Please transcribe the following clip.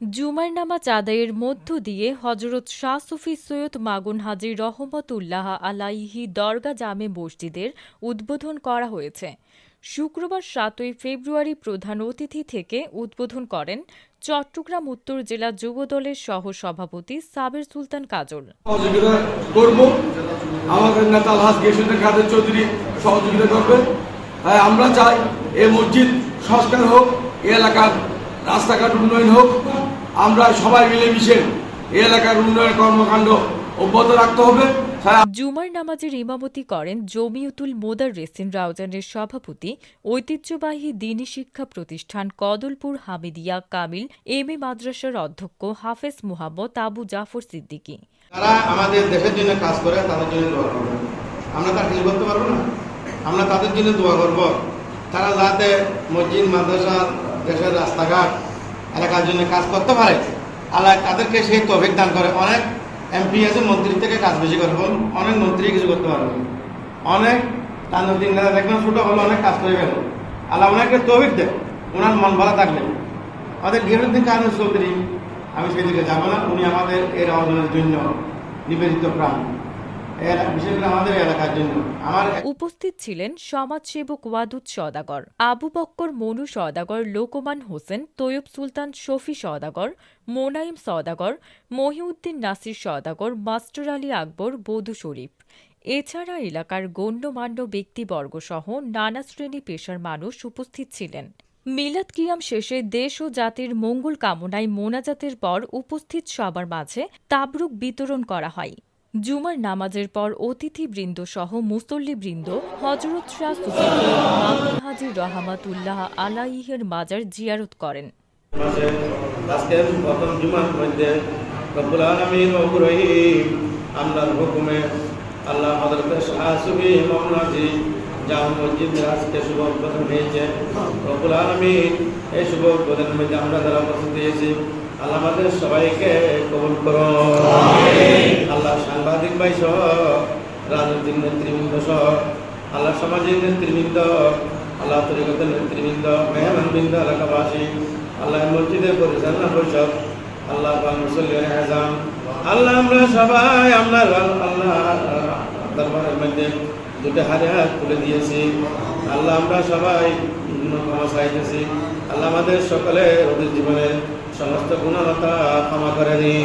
জুমার নামাজ আদায়ের মধ্য দিয়ে হজরত শাহ সুফি সৈয়দ মাগুন হাজী রহমতুল্লাহ আলাইহি দরগা জামে মসজিদের উদ্বোধন করা হয়েছে। শুক্রবার ৭ই ফেব্রুয়ারি প্রধান অতিথি থেকে উদ্বোধন করেন চট্টগ্রাম উত্তর জেলা যুবদলের সহ-সভাপতি সাবের সুলতান কাজল। সহযোগিতা করব, আমাদের নেতা আলহাজ গিয়াসউদ্দিন কাদের চৌধুরী সহযোগিতা করবে। তাই আমরা চাই এই মসজিদ সংস্কার হোক, এই এলাকার রাস্তাঘাট উন্নয়ন হোক। আমরা সবাই মিলেমিশে এই এলাকার উন্নয়ন কর্মকাণ্ড অব্যাহত রাখতে হবে। জুমার নামাজের ইমামতি করেন জমিয়তুল মোদাররেসিন রাউজানের সভাপতি ঐতিহ্যবাহী দ্বীনী শিক্ষা প্রতিষ্ঠান কদলপুর হামিদিয়া কামিল এম এ মাদ্রাসার অধ্যক্ষ হাফেজ মুহাম্মদ আবু জাফর সিদ্দিকী। তারা আমাদের দেশের জন্য কাজ করে, তাদের জন্য দোয়া করবে। আমরা তার কিছু করতে পারবো না, আমরা তাদের জন্য দোয়া করব। তারা যাতে মসজিদ, মাদ্রাসা, দেশের রাস্তাঘাট, এলাকার জন্য কাজ করতে পারে, আল্লাহ তাদেরকে সেই তৌফিক দান করে। অনেক এমপি আছে, মন্ত্রীর থেকে কাজ বেশি করবে, অনেক মন্ত্রী কিছু করতে পারবে, অনেক রাজনৈতিক নেতা দেখবেন ছোটো হলে অনেক কাজ করে গেল। আল্লাহ ওনাকে তৌফিক দেয়, ওনার মন ভালো থাকলে। আমাদের গিয়াসউদ্দিন কাদের চৌধুরী, আমি সেদিকে যাব না, উনি আমাদের এর অর্জনের জন্য নিবেদিত প্রাণ, বিশেষ করে আমাদের এলাকার জন্য। উপস্থিত ছিলেন সমাজসেবক ওয়াদুদ সওদাগর, আবু বক্কর মনু সওদাগর, লোকমান হোসেন, তৈয়ব সুলতান শফি সওদাগর, মোনাইম সওদাগর, মহিউদ্দিন নাসির সওদাগর, মাস্টার আলী আকবর, বধু শরীফ। এছাড়া এলাকার গণ্যমান্য ব্যক্তিবর্গসহ নানা শ্রেণী পেশার মানুষ উপস্থিত ছিলেন। মিলাদ কিয়াম শেষে দেশ ও জাতির মঙ্গল কামনায় মোনাজাতের পর উপস্থিত সবার মাঝে তাবরুক বিতরণ করা হয়। জুমার নামাজের পর অতিথিবৃন্দ সহ মুসল্লিবৃন্দ হজরত শাহ সুফি সৈয়দ মাগুন হাজী রহমাতুল্লাহ আলাইহির মাজার জিয়ারত করেন। আজকের প্রথম জুমার মধ্যে রব্বুল আলামিন ও রহিম আল্লাহর হুকুমে আল্লাহ হযরত শাহ সুফি মাগুন হাজী জামে মসজিদে আজকে শুভ উদ্বোধন হয়েছে। রব্বুল আলামিন এই শুভ উদ্বোধনের মধ্যে আমরা যারা উপস্থিত হয়েছি, আল্লাহ আমাদের সবাইকে কবুল করুন। আল্লাহ সাংবাদিক ভাই সহ, রাজনৈতিক নেতৃবৃন্দ সহ, আল্লাহ সমাজের নেতৃবৃন্দ, আল্লাহ তরিকতের নেতৃবৃন্দ, মেহমানবৃন্দ, এলাকাবাসী, আল্লাহ মসজিদের পরিচালনা পরিষদ, আল্লাহ মুসল্লিয়ান আযম, আল্লাহ আমরা সবাই আপনার আল্লাহ দরবারের মধ্যে দুটো হাতে হাত তুলে দিয়েছি। আল্লাহ আমরা সবাই ক্ষমা চাইতেছি। আল্লাহ আমাদের সকলের জীবনের সমস্ত গুণালতা ক্ষমা করে দিন।